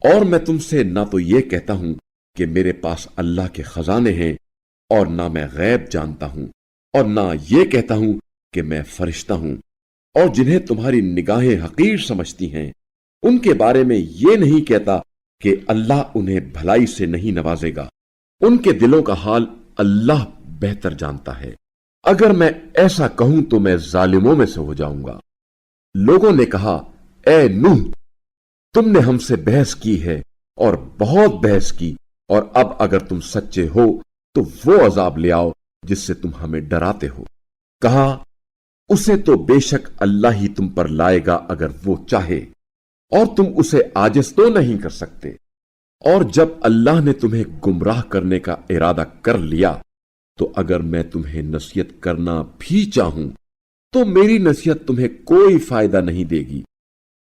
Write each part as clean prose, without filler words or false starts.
اور میں تم سے نہ تو یہ کہتا ہوں کہ میرے پاس اللہ کے خزانے ہیں، اور نہ میں غیب جانتا ہوں، اور نہ یہ کہتا ہوں کہ میں فرشتہ ہوں۔ اور جنہیں تمہاری نگاہیں حقیر سمجھتی ہیں، ان کے بارے میں یہ نہیں کہتا کہ اللہ انہیں بھلائی سے نہیں نوازے گا۔ ان کے دلوں کا حال اللہ بہتر جانتا ہے۔ اگر میں ایسا کہوں تو میں ظالموں میں سے ہو جاؤں گا۔ لوگوں نے کہا، اے نوح، تم نے ہم سے بحث کی ہے اور بہت بحث کی، اور اب اگر تم سچے ہو تو وہ عذاب لے آؤ جس سے تم ہمیں ڈراتے ہو۔ کہا، اسے تو بے شک اللہ ہی تم پر لائے گا اگر وہ چاہے، اور تم اسے عاجز تو نہیں کر سکتے۔ اور جب اللہ نے تمہیں گمراہ کرنے کا ارادہ کر لیا تو اگر میں تمہیں نصیحت کرنا بھی چاہوں تو میری نصیحت تمہیں کوئی فائدہ نہیں دے گی۔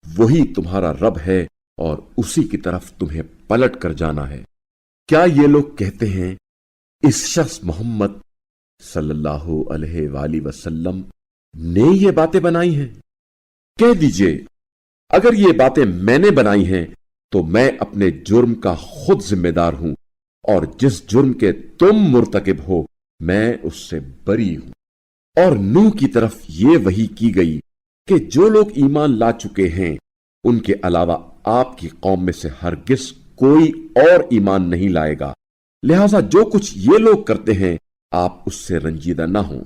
وہی تمہارا رب ہے اور اسی کی طرف تمہیں پلٹ کر جانا ہے۔ کیا یہ لوگ کہتے ہیں اس شخص محمد صلی اللہ علیہ وآلہ وسلم نے یہ باتیں بنائی ہیں؟ کہہ دیجئے، اگر یہ باتیں میں نے بنائی ہیں تو میں اپنے جرم کا خود ذمہ دار ہوں، اور جس جرم کے تم مرتکب ہو میں اس سے بری ہوں۔ اور نوح کی طرف یہ وحی کی گئی کہ جو لوگ ایمان لا چکے ہیں ان کے علاوہ آپ کی قوم میں سے ہرگز کوئی اور ایمان نہیں لائے گا، لہذا جو کچھ یہ لوگ کرتے ہیں آپ اس سے رنجیدہ نہ ہوں،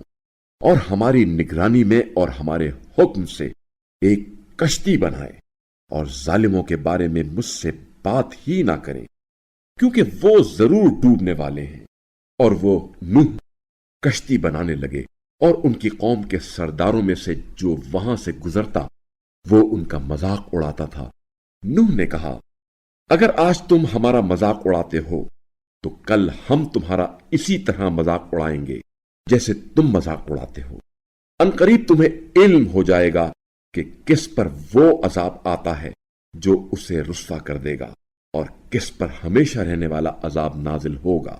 اور ہماری نگرانی میں اور ہمارے حکم سے ایک کشتی بنائے، اور ظالموں کے بارے میں مجھ سے بات ہی نہ کریں، کیونکہ وہ ضرور ڈوبنے والے ہیں۔ اور وہ نوح کشتی بنانے لگے، اور ان کی قوم کے سرداروں میں سے جو وہاں سے گزرتا وہ ان کا مذاق اڑاتا تھا۔ نوح نے کہا، اگر آج تم ہمارا مذاق اڑاتے ہو تو کل ہم تمہارا اسی طرح مذاق اڑائیں گے جیسے تم مذاق اڑاتے ہو۔ عنقریب تمہیں علم ہو جائے گا کہ کس پر وہ عذاب آتا ہے جو اسے رسوا کر دے گا، اور کس پر ہمیشہ رہنے والا عذاب نازل ہوگا۔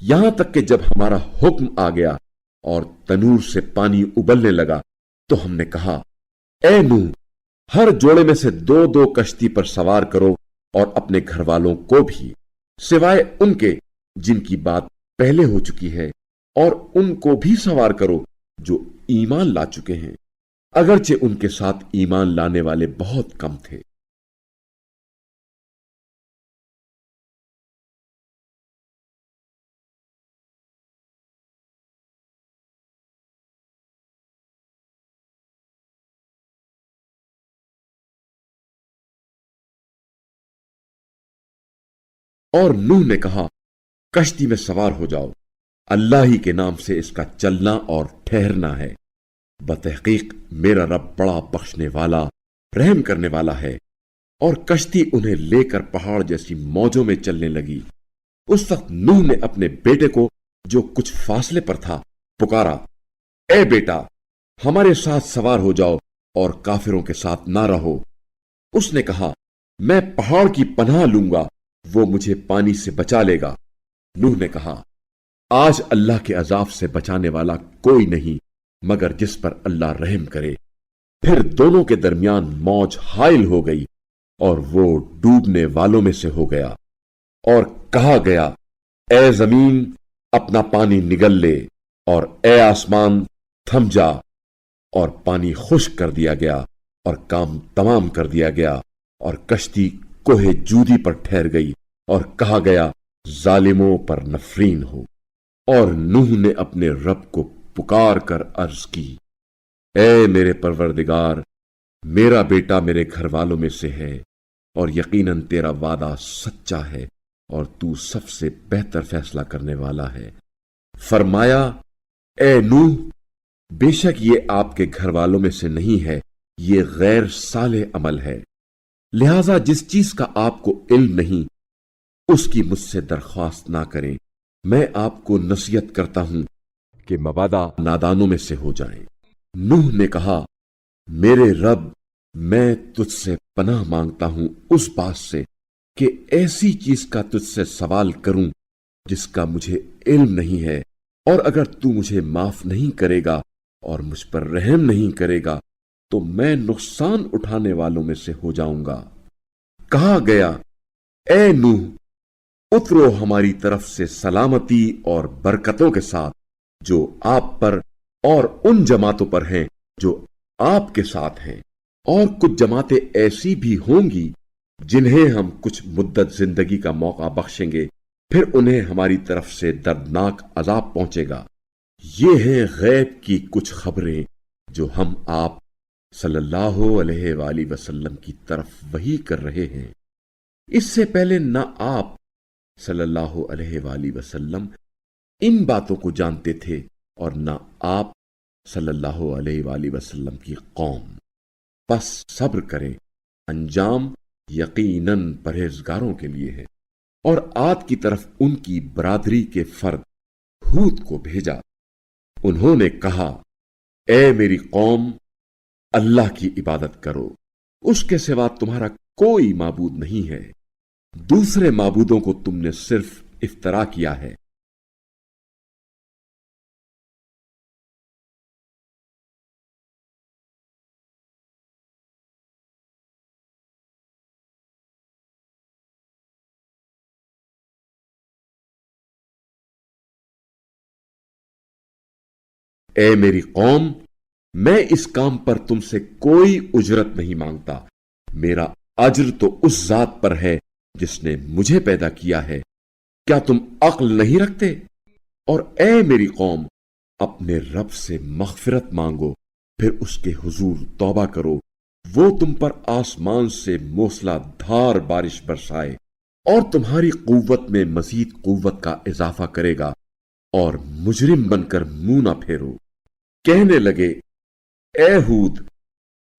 یہاں تک کہ جب ہمارا حکم آ گیا اور تنور سے پانی ابلنے لگا تو ہم نے کہا، اے نوح، ہر جوڑے میں سے دو دو کشتی پر سوار کرو، اور اپنے گھر والوں کو بھی، سوائے ان کے جن کی بات پہلے ہو چکی ہے، اور ان کو بھی سوار کرو جو ایمان لا چکے ہیں، اگرچہ ان کے ساتھ ایمان لانے والے بہت کم تھے۔ اور نوح نے کہا، کشتی میں سوار ہو جاؤ، اللہ ہی کے نام سے اس کا چلنا اور ٹھہرنا ہے، بتحقیق میرا رب بڑا بخشنے والا رحم کرنے والا ہے۔ اور کشتی انہیں لے کر پہاڑ جیسی موجوں میں چلنے لگی۔ اس وقت نوح نے اپنے بیٹے کو جو کچھ فاصلے پر تھا پکارا، اے بیٹا، ہمارے ساتھ سوار ہو جاؤ اور کافروں کے ساتھ نہ رہو۔ اس نے کہا، میں پہاڑ کی پناہ لوں گا، وہ مجھے پانی سے بچا لے گا۔ نوح نے کہا، آج اللہ کے عذاب سے بچانے والا کوئی نہیں مگر جس پر اللہ رحم کرے۔ پھر دونوں کے درمیان موج حائل ہو گئی اور وہ ڈوبنے والوں میں سے ہو گیا، اور کہا گیا، اے زمین اپنا پانی نگل لے، اور اے آسمان تھم جا، اور پانی خشک کر دیا گیا اور کام تمام کر دیا گیا، اور کشتی کوہ جودی پر ٹھہر گئی، اور کہا گیا، ظالموں پر نفرین ہو۔ اور نوح نے اپنے رب کو پکار کر عرض کی، اے میرے پروردگار، میرا بیٹا میرے گھر والوں میں سے ہے، اور یقیناً تیرا وعدہ سچا ہے اور تو سب سے بہتر فیصلہ کرنے والا ہے۔ فرمایا، اے نوح، بے شک یہ آپ کے گھر والوں میں سے نہیں ہے، یہ غیر صالح عمل ہے، لہذا جس چیز کا آپ کو علم نہیں اس کی مجھ سے درخواست نہ کریں۔ میں آپ کو نصیحت کرتا ہوں کہ مبادا نادانوں میں سے ہو جائیں۔ نوح نے کہا، میرے رب، میں تجھ سے پناہ مانگتا ہوں اس بات سے کہ ایسی چیز کا تجھ سے سوال کروں جس کا مجھے علم نہیں ہے، اور اگر تو مجھے معاف نہیں کرے گا اور مجھ پر رحم نہیں کرے گا تو میں نقصان اٹھانے والوں میں سے ہو جاؤں گا۔ کہا گیا، اے نوح، اترو ہماری طرف سے سلامتی اور برکتوں کے ساتھ جو آپ پر اور ان جماعتوں پر ہیں جو آپ کے ساتھ ہیں، اور کچھ جماعتیں ایسی بھی ہوں گی جنہیں ہم کچھ مدت زندگی کا موقع بخشیں گے، پھر انہیں ہماری طرف سے دردناک عذاب پہنچے گا۔ یہ ہیں غیب کی کچھ خبریں جو ہم آپ صلی اللہ علیہ وآلہ وسلم کی طرف وحی کر رہے ہیں۔ اس سے پہلے نہ آپ صلی اللہ علیہ وآلہ وسلم ان باتوں کو جانتے تھے اور نہ آپ صلی اللہ علیہ وآلہ وسلم کی قوم۔ پس صبر کریں، انجام یقیناً پرہیزگاروں کے لیے ہے۔ اور عاد کی طرف ان کی برادری کے فرد ہود کو بھیجا۔ انہوں نے کہا، اے میری قوم، اللہ کی عبادت کرو، اس کے سوا تمہارا کوئی معبود نہیں ہے، دوسرے معبودوں کو تم نے صرف افترا کیا ہے۔ اے میری قوم، میں اس کام پر تم سے کوئی اجرت نہیں مانگتا، میرا اجر تو اس ذات پر ہے جس نے مجھے پیدا کیا ہے۔ کیا تم عقل نہیں رکھتے؟ اور اے میری قوم، اپنے رب سے مغفرت مانگو، پھر اس کے حضور توبہ کرو، وہ تم پر آسمان سے موسلا دھار بارش برسائے اور تمہاری قوت میں مزید قوت کا اضافہ کرے گا، اور مجرم بن کر منہ نہ پھیرو۔ کہنے لگے، اے ہود،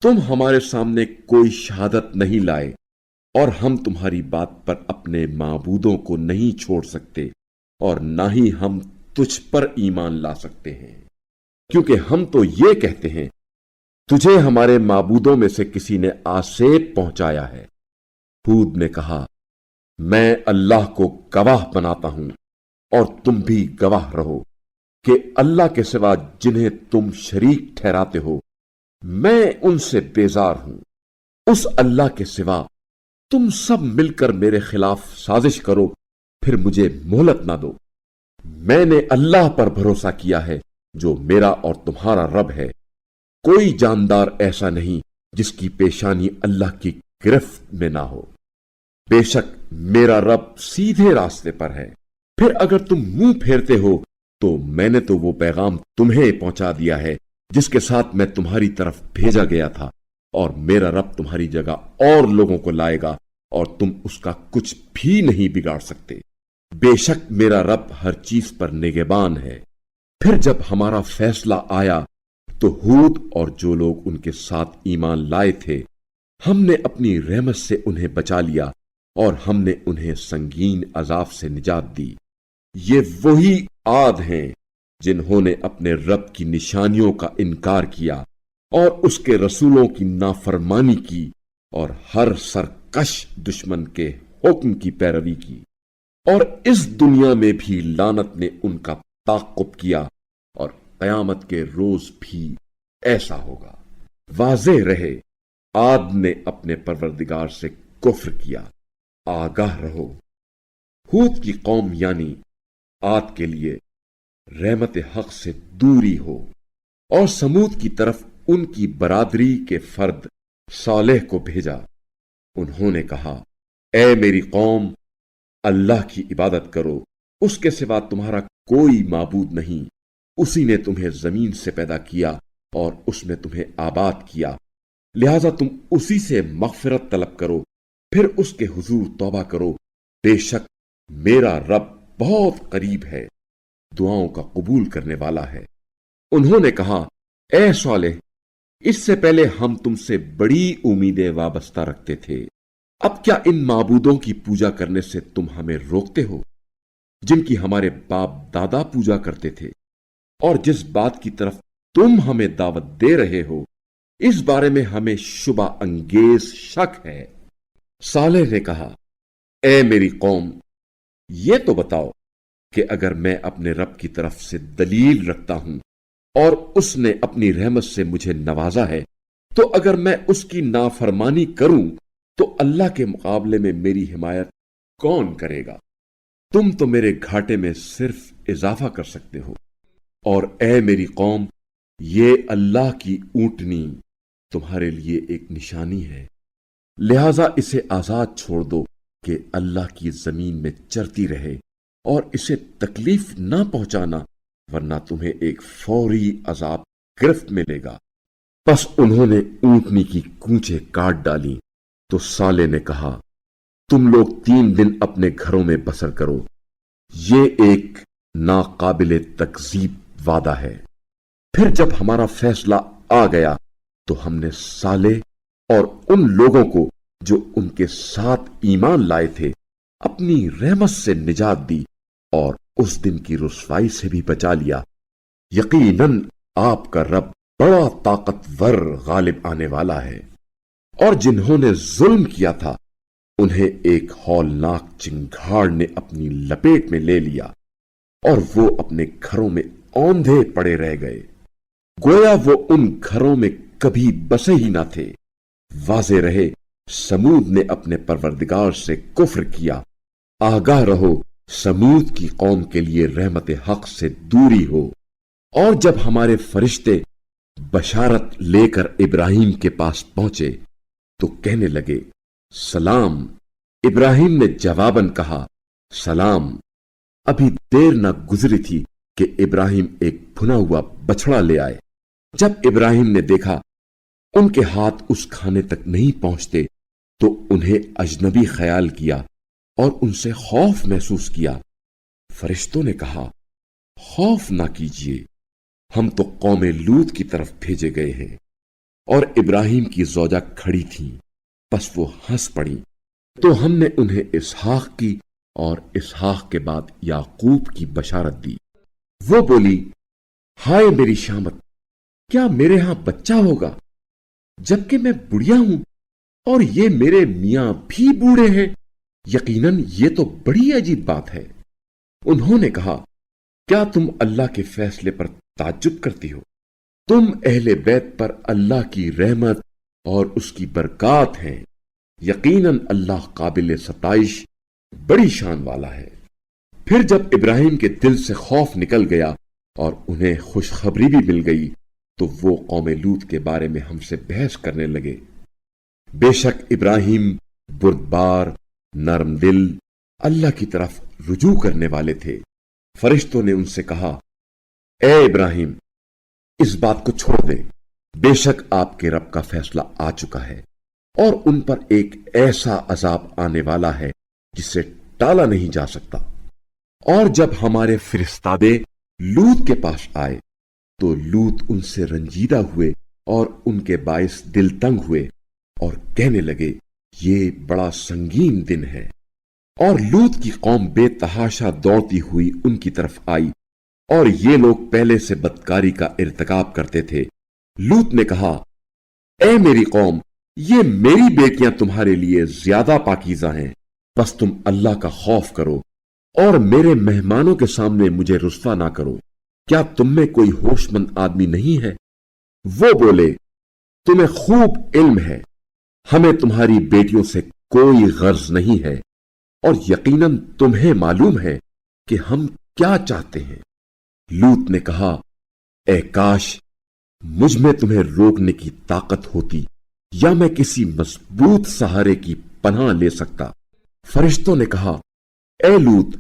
تم ہمارے سامنے کوئی شہادت نہیں لائے اور ہم تمہاری بات پر اپنے معبودوں کو نہیں چھوڑ سکتے، اور نہ ہی ہم تجھ پر ایمان لا سکتے ہیں، کیونکہ ہم تو یہ کہتے ہیں تجھے ہمارے معبودوں میں سے کسی نے آسیب پہنچایا ہے۔ ہود نے کہا، میں اللہ کو گواہ بناتا ہوں اور تم بھی گواہ رہو کہ اللہ کے سوا جنہیں تم شریک ٹھہراتے ہو میں ان سے بیزار ہوں۔ اس اللہ کے سوا تم سب مل کر میرے خلاف سازش کرو، پھر مجھے مہلت نہ دو۔ میں نے اللہ پر بھروسہ کیا ہے جو میرا اور تمہارا رب ہے، کوئی جاندار ایسا نہیں جس کی پیشانی اللہ کی گرفت میں نہ ہو۔ بے شک میرا رب سیدھے راستے پر ہے۔ پھر اگر تم منہ پھیرتے ہو تو میں نے تو وہ پیغام تمہیں پہنچا دیا ہے جس کے ساتھ میں تمہاری طرف بھیجا گیا تھا، اور میرا رب تمہاری جگہ اور لوگوں کو لائے گا اور تم اس کا کچھ بھی نہیں بگاڑ سکتے۔ بے شک میرا رب ہر چیز پر نگہبان ہے۔ پھر جب ہمارا فیصلہ آیا تو ہود اور جو لوگ ان کے ساتھ ایمان لائے تھے، ہم نے اپنی رحمت سے انہیں بچا لیا اور ہم نے انہیں سنگین عذاب سے نجات دی۔ یہ وہی عاد ہیں جنہوں نے اپنے رب کی نشانیوں کا انکار کیا اور اس کے رسولوں کی نافرمانی کی، اور ہر سرکش دشمن کے حکم کی پیروی کی، اور اس دنیا میں بھی لعنت نے ان کا تعاقب کیا، اور قیامت کے روز بھی ایسا ہوگا۔ واضح رہے، عاد نے اپنے پروردگار سے کفر کیا، آگاہ رہو۔ ہود کی قوم یعنی عاد کے لیے رحمت حق سے دوری ہو، اور سمود کی طرف ان کی برادری کے فرد صالح کو بھیجا۔ انہوں نے کہا، اے میری قوم، اللہ کی عبادت کرو، اس کے سوا تمہارا کوئی معبود نہیں، اسی نے تمہیں زمین سے پیدا کیا اور اس میں تمہیں آباد کیا، لہذا تم اسی سے مغفرت طلب کرو، پھر اس کے حضور توبہ کرو، بے شک میرا رب بہت قریب ہے، دعاؤں کا قبول کرنے والا ہے۔ انہوں نے کہا، اے صالح، اس سے پہلے ہم تم سے بڑی امیدیں وابستہ رکھتے تھے، اب کیا ان معبودوں کی پوجا کرنے سے تم ہمیں روکتے ہو جن کی ہمارے باپ دادا پوجا کرتے تھے؟ اور جس بات کی طرف تم ہمیں دعوت دے رہے ہو اس بارے میں ہمیں شبہ انگیز شک ہے۔ صالح نے کہا، اے میری قوم، یہ تو بتاؤ کہ اگر میں اپنے رب کی طرف سے دلیل رکھتا ہوں اور اس نے اپنی رحمت سے مجھے نوازا ہے، تو اگر میں اس کی نافرمانی کروں تو اللہ کے مقابلے میں میری حمایت कौन करेगा? तुम तो मेरे घाटे में सिर्फ इजाफा कर सकते हो। और ए मेरी कौम, ये अल्लाह की ऊंटनी तुम्हारे लिए एक निशानी है, लिहाजा इसे आजाद छोड़ दो कि अल्लाह की जमीन में चरती रहे, और इसे तकलीफ ना पहुंचाना, वरना तुम्हें एक फौरी अजाब गिरफ्त में लेगा। बस उन्होंने ऊंटनी की कूंचें काट डाली तो साले ने कहा, तुम लोग 3 दिन अपने घरों में बसर करो, ये एक नाकाबिले तकजीब वादा है। फिर जब हमारा फैसला आ गया तो हमने साले और उन लोगों को जो उनके साथ ईमान लाए थे अपनी रहमत से निजात दी, और उस दिन की रुसवाई से भी बचा लिया। यकीनन आपका रब बड़ा ताकतवर गालिब आने वाला है। और जिन्होंने जुल्म किया था उन्हें एक हौलनाक चिंगाड़ ने अपनी लपेट में ले लिया, और वो अपने घरों में औंधे पड़े रह गए, गोया वो उन घरों में कभी बसे ही ना थे। वाज़े रहे, समूद ने अपने परवरदिगार से कुफ्र किया। आगाह रहो, समूद की कौम के लिए रहमत हक से दूरी हो। और जब हमारे फरिश्ते बशारत लेकर इब्राहिम के पास पहुंचे तो कहने लगे, सलाम। इब्राहिम ने जवाबन कहा, सलाम। अभी देर न गुजरी थी कि इब्राहिम एक भुना हुआ बछड़ा ले आए। जब इब्राहिम ने देखा उनके हाथ उस खाने तक नहीं पहुंचते तो उन्हें अजनबी ख्याल किया और उनसे खौफ महसूस किया। फरिश्तों ने कहा, खौफ ना कीजिए, हम तो कौमे लूत की तरफ भेजे गए हैं। और इब्राहिम की ज़ौजा खड़ी थी, बस वो हंस पड़ी। तो हमने उन्हें इसहाक की और इसहाक के बाद याकूब की बशारत दी। वो बोली, हाय मेरी शामत, क्या मेरे यहां बच्चा होगा जबकि मैं बुढ़िया हूं और ये मेरे मियां भी बूढ़े हैं? यकीनन ये तो बड़ी अजीब बात है। उन्होंने कहा, क्या तुम अल्लाह के फैसले पर ताज्जुब करती हो? तुम अहले बैत पर अल्लाह की रहमत और उसकी बरकत हैं। यकीनन अल्लाह काबिल सताइश बड़ी शान वाला है। फिर जब इब्राहिम के दिल से खौफ निकल गया और उन्हें खुशखबरी भी मिल गई तो वो कौमे लूत के बारे में हमसे बहस करने लगे। बेशक इब्राहिम बुर्दबार, नरम दिल, अल्लाह की तरफ रुजू करने वाले थे। फरिश्तों ने उनसे कहा, ए इब्राहिम, इस बात को छोड़ दे, बेशक आपके रब का फैसला आ चुका है और उन पर एक ऐसा अजाब आने वाला है जिसे टाला नहीं जा सकता। और जब हमारे फिरिस्तादे लूत के पास आए तो लूत उनसे रंजीदा हुए और उनके बाइस दिल तंग हुए और कहने लगे, ये बड़ा संगीन दिन है। और लूत की कौम बेतहाशा दौड़ती हुई उनकी तरफ आई और ये लोग पहले से बदकारी का इर्तिकाब करते थे। लूत ने कहा, ए मेरी कौम, ये मेरी बेटियां तुम्हारे लिए ज्यादा पाकीज़ा हैं, बस तुम अल्लाह का खौफ करो और मेरे मेहमानों के सामने मुझे रुस्वा ना करो। क्या तुम में कोई होशमंद आदमी नहीं है? वो बोले, तुम्हें खूब इल्म है, हमें तुम्हारी बेटियों से कोई गर्ज नहीं है और यकीनन तुम्हें मालूम है कि हम क्या चाहते हैं। लूत ने कहा, ए काश मुझ में तुम्हें रोकने की ताकत होती या मैं किसी मजबूत सहारे की पनाह ले सकता। फरिश्तों ने कहा, ए लूत,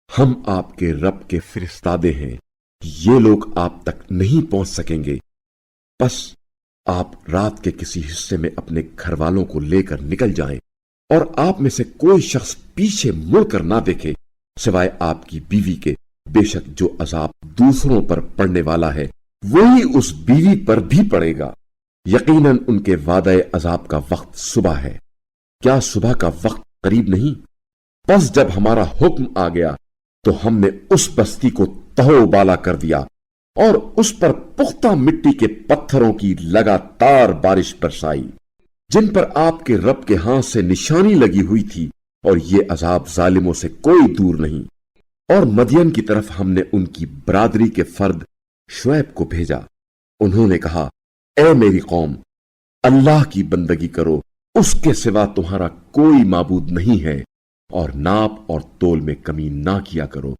हम आपके रब के फिरिस्तादे हैं, ये लोग आप तक नहीं पहुंच सकेंगे। बस आप रात के किसी हिस्से में अपने घर वालों को लेकर निकल जाएं और आप में से कोई शख्स पीछे मुड़कर ना देखे सिवाय आपकी बीवी के। बेशक जो अजाब दूसरों पर पड़ने वाला है वही उस बीवी पर भी पड़ेगा। यकीनन उनके वादे अजाब का वक्त सुबह है। क्या सुबह का वक्त करीब नहीं? बस जब हमारा हुक्म आ गया तो हमने उस बस्ती को तहोबाला कर दिया और उस पर पुख्ता मिट्टी के पत्थरों की लगातार बारिश बरसाई जिन पर आपके रब के हाथ से निशानी लगी हुई थी, और ये अजाब जालिमों से कोई दूर नहीं। और मदियन की तरफ हमने उनकी बरादरी के फर्द शुएब को भेजा। उन्होंने कहा, ए मेरी कौम, अल्लाह की बंदगी करो, उसके सिवा तुम्हारा कोई माबूद नहीं है اور नाप और तोल में कमी ना किया करो।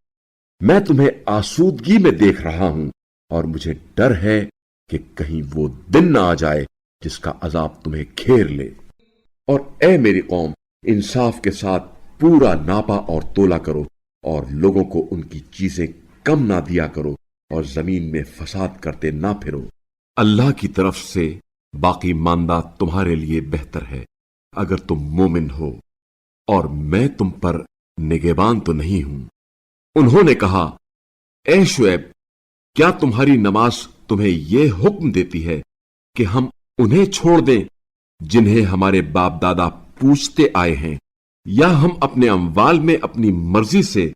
मैं तुम्हें आसूदगी में देख रहा हूं और मुझे डर है कि कहीं वो दिन ना आ जाए जिसका अजाब तुम्हें घेर ले। और ए मेरी कौम, इंसाफ के साथ पूरा नापा और तोला करो और लोगों को उनकी चीजें कम ना दिया करो और जमीन में फसाद करते ना फिरो। अल्लाह की तरफ से बाकी मानदा तुम्हारे लिए बेहतर है अगर तुम मोमिन हो, और मैं तुम पर निगहबान तो नहीं हूं। उन्होंने कहा, ए शुएब, क्या तुम्हारी नमाज तुम्हें यह हुक्म देती है कि हम उन्हें छोड़ दें जिन्हें हमारे बाप दादा पूछते आए हैं, या हम अपने अमवाल में अपनी मर्जी से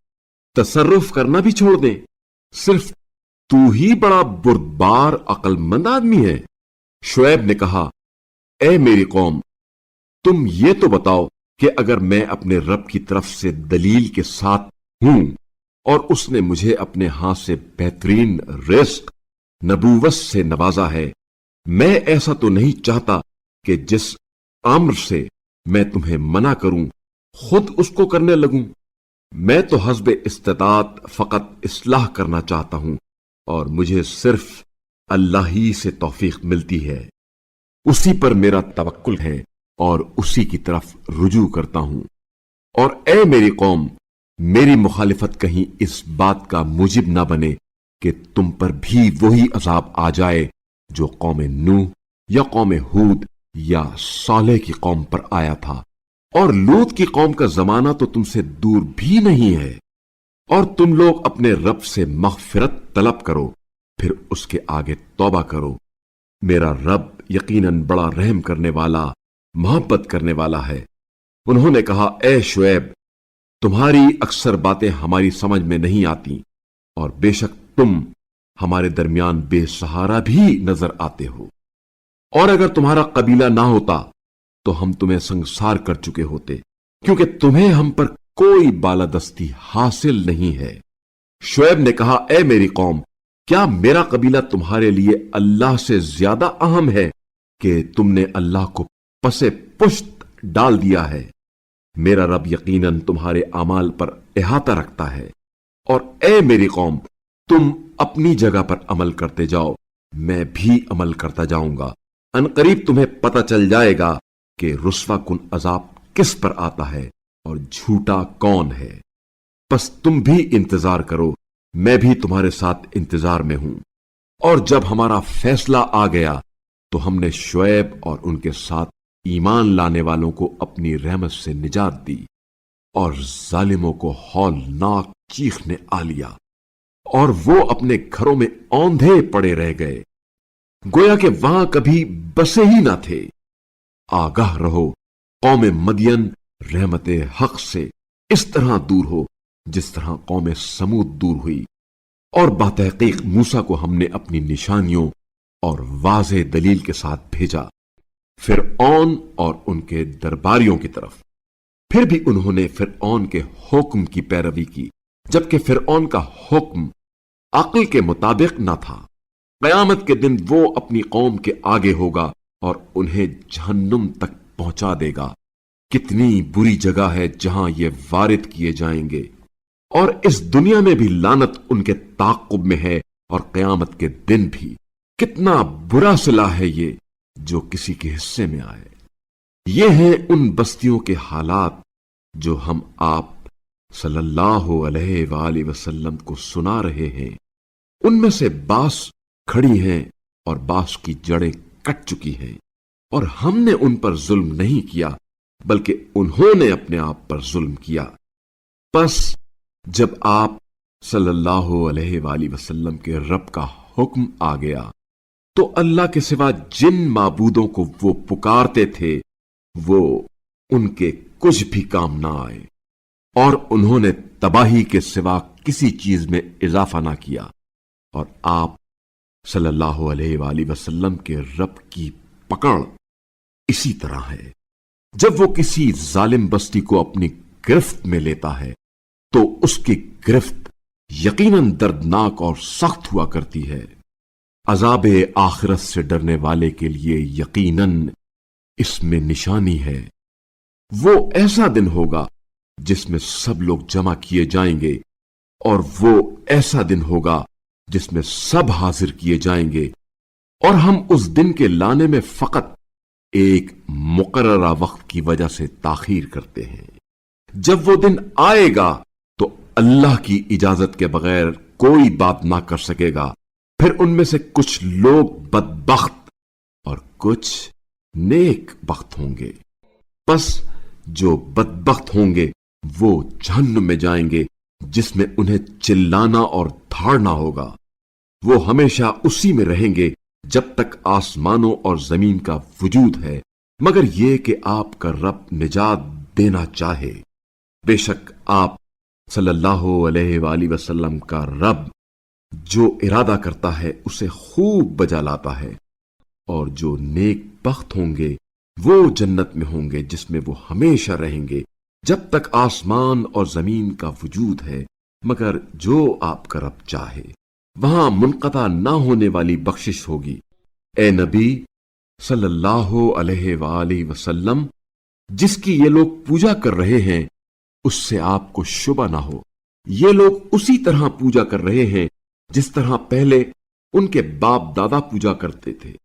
तसर्रुफ करना भी छोड़ दें? सिर्फ तू ही बड़ा बुर्दबार अक्लमंद आदमी है। शुएब ने कहा, ए मेरी कौम, तुम ये तो बताओ कि अगर मैं अपने रब की तरफ से दलील के साथ हूं और उसने मुझे अपने हाथ से बेहतरीन रिस्क नबूवत से नवाजा है, मैं ऐसा तो नहीं चाहता कि जिस अम्र से मैं तुम्हें मना करूं खुद उसको करने लगूं। मैं तो हस्बे इस्तिताअत फकत इस्लाह करना चाहता हूं और मुझे सिर्फ अल्लाह ही से तौफीक मिलती है। उसी पर मेरा तवक्कुल है और उसी की तरफ रुजू करता हूं। और ए मेरी कौम, मेरी मुखालिफत कहीं इस बात का मूजिब ना बने कि तुम पर भी वही अजाब आ जाए जो कौम नूह या कौम हूद या सालेह की कौम पर आया था। और लूत की कौम का जमाना तो तुमसे दूर भी नहीं है। और तुम लोग अपने रब से मग़फ़िरत तलब करो, फिर उसके आगे तौबा करो। मेरा रब यकीनन बड़ा रहम करने वाला, मोहब्बत करने वाला है। उन्होंने कहा, ए शुएब, तुम्हारी अक्सर बातें हमारी समझ में नहीं आती और बेशक तुम हमारे दरमियान बेसहारा भी नजर आते हो। और अगर तुम्हारा कबीला ना होता तो हम तुम्हें संसार कर चुके होते, क्योंकि तुम्हें हम पर कोई बालादस्ती हासिल नहीं है। शुएब ने कहा, ए मेरी कौम, क्या मेरा कबीला तुम्हारे लिए अल्लाह से ज्यादा अहम है कि तुमने अल्लाह को पसे पुश्त डाल दिया है? मेरा रब यकीनन तुम्हारे अमाल पर इहाता रखता है। और ए मेरी कौम, तुम अपनी जगह पर अमल करते जाओ, मैं भी अमल करता जाऊंगा। अनकरीब तुम्हें पता चल जाएगा कि रुस्वा कुन अजाब किस पर आता है और झूठा कौन है। बस तुम भी इंतजार करो, मैं भी तुम्हारे साथ इंतजार में हूं। और जब हमारा फैसला आ गया तो हमने शुएब और उनके साथ ईमान लाने वालों को अपनी रहमत से निजात दी और जालिमों को हौलनाक चीख ने आ लिया और वो अपने घरों में औंधे पड़े रह गए, गोया कि वहां कभी बसे ही ना थे। आगाह रहो, कौम मदियन रहमते हक से इस तरह दूर हो जिस तरह कौम समूद दूर हुई। और बातहकीक मूसा को हमने अपनी निशानियों और वाज़ेह दलील के साथ भेजा फिरऔन और उनके दरबारियों की तरफ। फिर भी उन्होंने फिरऔन के हुक्म की पैरवी की, जबकि फिरऔन का हुक्म अक्ल के मुताबिक न था। कयामत के दिन वो अपनी कौम के आगे होगा और उन्हें जहन्नुम तक पहुंचा देगा। कितनी बुरी जगह है जहां ये वारिद किए जाएंगे। और इस दुनिया में भी लानत उनके ताक़ुब में है और कयामत के दिन भी। कितना बुरा सिला है ये जो किसी के हिस्से में आए। ये हैं उन बस्तियों के हालात जो हम आप सल्लल्लाहु अलैहि वसल्लम को सुना रहे हैं। उनमें से बास खड़ी हैं और बास की जड़ें कट चुकी हैं। और हमने उन पर जुल्म नहीं किया, बल्कि उन्होंने अपने आप पर जुल्म किया। बस जब आप सल्लल्लाहु अलैहि वसल्लम के रब का हुक्म आ गया तो अल्लाह के सिवा जिन माबूदों को वो पुकारते थे वो उनके कुछ भी काम ना आए और उन्होंने तबाही के सिवा किसी चीज में इजाफा ना किया। और आप सल्लल्लाहु अलैहि वसल्लम के रब की पकड़ इसी तरह है। जब वो किसी जालिम बस्ती को अपनी गिरफ्त में लेता है तो उसकी गिरफ्त यकीनन दर्दनाक और सख्त हुआ करती है। अजाब आखिरत से डरने वाले के लिए यकीनन इसमें निशानी है। वो ऐसा दिन होगा जिसमें सब लोग जमा किए जाएंगे, और वो ऐसा दिन होगा जिसमें सब हाजिर किए जाएंगे, और हम उस दिन के लाने में फकत एक मुकर्ररा वक्त की वजह से ताखीर करते हैं। जब वो दिन आएगा तो अल्लाह की इजाजत के बगैर कोई बात ना कर सकेगा। फिर उनमें से कुछ लोग बदबख्त और कुछ नेक बख्त होंगे। बस जो बदबख्त होंगे वो जहन्नुम में जाएंगे, जिसमें उन्हें चिल्लाना और धाड़ना होगा। वो हमेशा उसी में रहेंगे जब तक आसमानों और जमीन का वजूद है, मगर ये कि आपका रब निजात देना चाहे। बेशक आप सल्लल्लाहु अलैहि वसल्लम का रब जो इरादा करता है उसे खूब बजा लाता है, और जो नेक बख्त होंगे वो जन्नत में होंगे, जिसमें वो हमेशा रहेंगे जब तक आसमान और जमीन का वजूद है, मगर जो आपका रब चाहे। वहां मुनक़ता ना होने वाली बख्शिश होगी। ए नबी सल्लल्लाहु अलैहि वसल्लम, जिसकी ये लोग पूजा कर रहे हैं उससे आपको शुबा ना हो। ये लोग उसी तरह पूजा कर रहे हैं जिस तरह पहले उनके बाप दादा पूजा करते थे,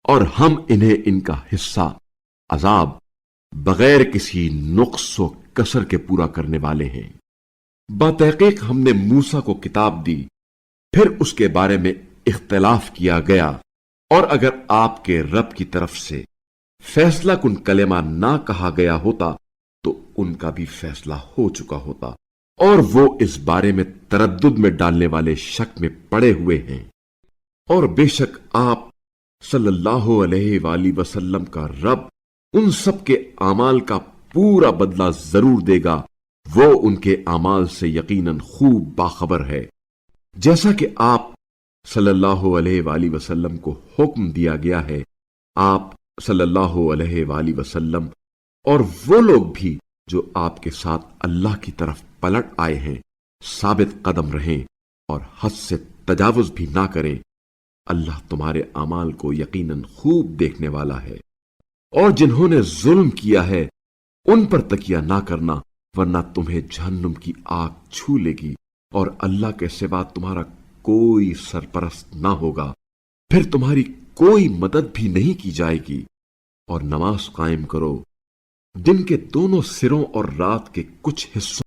और हम इन्हें इनका हिस्सा अजाब बगैर किसी नुक्स व कसर के पूरा करने वाले हैं। बातहकीक हमने मूसा को किताब दी, फिर उसके बारे में इख्तिलाफ किया गया, और अगर आपके रब की तरफ से फैसला कुन कलेमा ना कहा गया होता तो उनका भी फैसला हो चुका होता, और वो इस बारे में तरद्दुद में डालने वाले शक में पड़े हुए हैं। और बेशक आप सल्लल्लाहु अलैहि वसल्लम का रब उन सब के आमाल का पूरा बदला जरूर देगा। वो उनके आमाल से यकीनन खूब बाखबर है। जैसा कि आप सल्लल्लाहु अलैहि वसल्लम को हुक्म दिया गया है, आप सल्लल्लाहु अलैहि वसल्लम और वो लोग भी जो आपके साथ अल्लाह की तरफ पलट आए हैं साबित कदम रहें और हद से तजावुज भी ना करें। अल्लाह तुम्हारे अमाल को यकीनन खूब देखने वाला है। और जिन्होंने जुल्म किया है उन पर तकिया ना करना, वरना तुम्हें जहन्नुम की आग छू लेगी, और अल्लाह के सिवा तुम्हारा कोई सरपरस्त ना होगा। फिर तुम्हारी कोई मदद भी नहीं की जाएगी। और नमाज कायम करो, दिन के दोनों सिरों और रात के कुछ हिस्सों